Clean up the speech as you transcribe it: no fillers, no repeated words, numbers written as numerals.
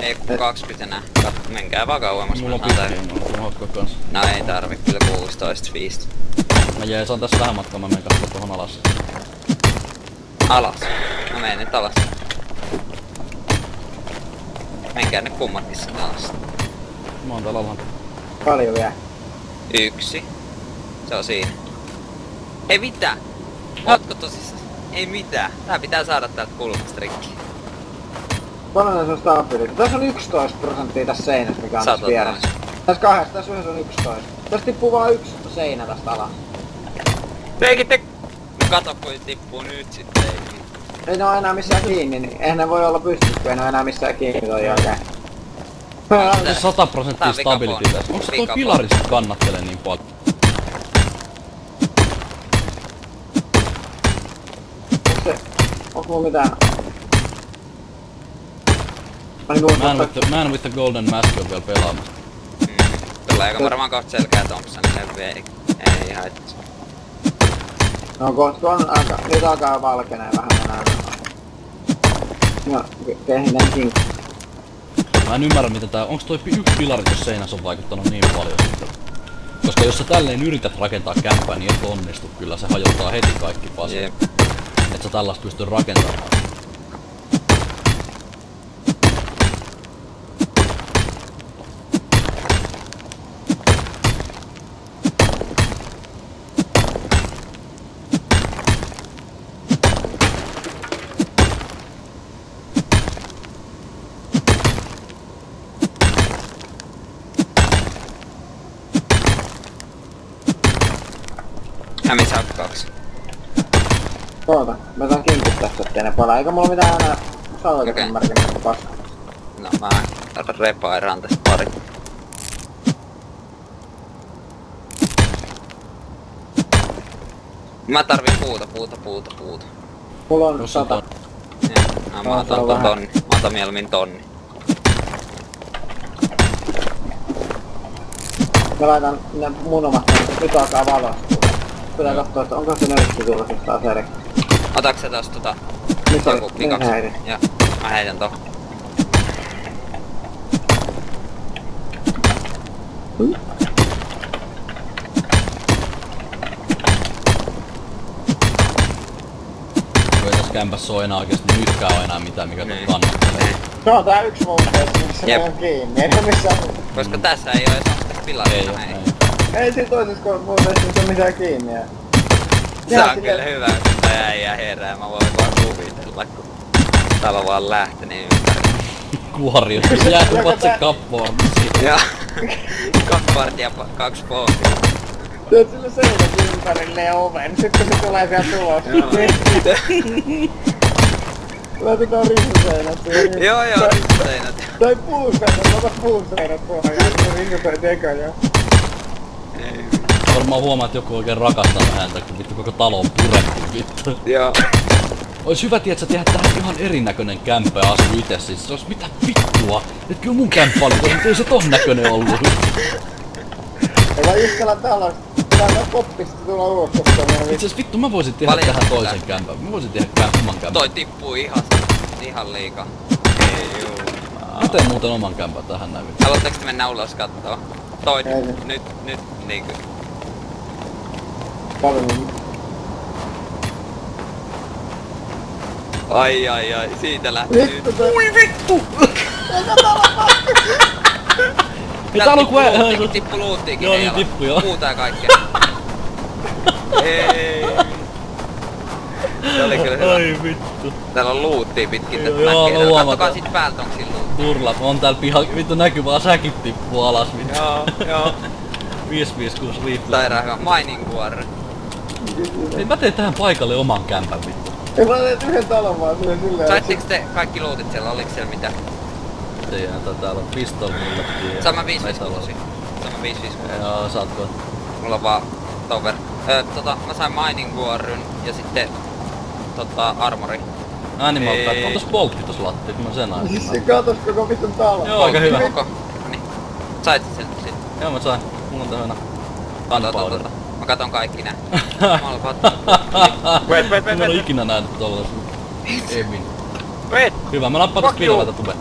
Ei kun 20 enää. Menkää vaan kauemmas. Mulla on pitkiä kans. No ei tarvi, kyllä 16, 15. Mä jeesaan tässä vähän matkaa, mä menen kattoo tohon alas. Alas? Mä menen nyt alas. Menkää ne kummatkin sinne alas. Mä oon täällä alhaalla. Paljon vielä. 1. Se on siinä. Ei mitään! Ootko tosissaan? Ei mitään. Tää pitää saada täältä kulmasta rikki. Paljon se on stabiili. Tässä on 11% tässä seinässä, mikä on tässä vieressä. Tässä kahdessa, tässä yhdessä on 11. Tässä tippuu vaan yksi seinä tästä alas. Kato kun tippuu nyt sitten. Ei ne oo enää missään kiinni, niin eihän ne voi olla pystyssä, kun ei ne oo enää missään kiinni toi jälkeen. Se 100% stability tässä. Onks se toi pilarista kannattelee niin paljon? Onko mulla mitään? Man with the golden mask on vielä pelaamassa. Tulee aika varmaan kohta selkää Thompsonille, ei haittaa. No kohta on aika, nyt alkaa valkenee vähän enää. No, tehdään kinkku. Mä en ymmärrä mitä tää, onks toi yksi pilari tossa seinässä on vaikuttanut niin paljon sitten? Koska jos sä tälleen yrität rakentaa kämppää, niin et onnistu kyllä, se hajottaa heti kaikki pasat. Yep. Et sä tällaista pysty rakentamaan. Hämis hakkaaksi. Oota, mä saan kinkut tästä, ettei ne palaa. Eikä mulla mitään enää sauvatuksen märkimistä paska. No mä repairaan tästä pari. Mä tarvin puuta. Mulla on 100. Ja, mä otan ton tonni. Mä otan mieluummin tonni. Mä laitan ne mun omat, nyt alkaa valostua. Pitää kattoo, että onko se nörtti tulossa taas eri. Otaks sä tosta Missä joku pikaksi? heidin? Joo, mä heitän tohon. Ei tässä kämpässä oo enää oikeesti nytkään oo enää mitään mikä tuon kannattelee. Se on tää yksi momentti, missä ne on kiinni. Ei ne missään. Koska tässä ei oo edes sitä pilaria. Ei siinä toisessa muuta ei ole mitään kiinni. Se on kyllä hyvä, että tää äijä herää. Mä voin vaan kuvitella, kun täällä on vaan lähteni ympäri. Kuori, jos jää se kappoorti siitä. Joo. 2 partia, 2 pohtia. Teet sille seinäkin ympärille ja oven, sitten se tulee sieltä tulos. Laitetaan risuseinät siihen. Joo, risuseinät. Tai puuseinät, ota puuseinät tuohon ja risuseinät eka jo. Ei. Varmaan huomaa, että joku oikein rakastaa häntä, kun vittu koko talo on purettu vittu. Joo. Ois hyvä tietsä tehdä tähän ihan erinäköinen kämppä ja asu itse, siis se ois mitä vittua. Et kyllä mun kämppä oli, mutta ei se ton näköinen ollut. Ei vaan just tällä talossa, täällä koppista tulla ulos koska itse asiassa vittu mä voisin tehdä tähän toisen kämpän. Mä voisin tehdä oman kämpän. Toi tippuu ihan liikaa. Ei juu. Mä teen muuten oman kämpän tähän näin. Haluatteko te mennä ulos kattoo? Toi nyt niinkö. paljon. Ai, siitä lähtee nyt. Ui vittu! Täällä on kuin tippu luuttiikin. Joo, niin tippu joo. Puuta ja kaikkea. Ei. Se oli kyllä hyvä. Ai vittu. Täällä on luuttia pitkin tätä Joo, mäkeä. huomataan. Kattokaa sit päältä onks sillä luuttia. Turla, on täällä pihalla. Vittu näkyy vaan säkit tippuu alas vittu. Joo. 556 riippuu. Sairaan hyvä. Mining War. Ei mä teen tähän paikalle oman kämpän vittu. Ei mä teet yhden talon vaan silleen. Saitteko te kaikki luutit siellä? Oliks siellä mitään? Täällä on pistol mullettiin ja... Sama 556. Sama 556. Joo, saatko? Mulla on vaan tover. Mä sain Mining Warryn ja sitten armori. Animal Pack. On tos boltti tos lattiit, mä sen aina. Siis katos koko vitun talon. Joo, aika hyvä. Niin. Sait sen sit? Joo mä sain. Mulla on tähän gunpowder. Mä katon kaikki nää. Malpat. Wait. Mä en oo ikinä nähnyt tollasen. Evin. Wait! Hyvä, mä nappaan tästä videolta tube.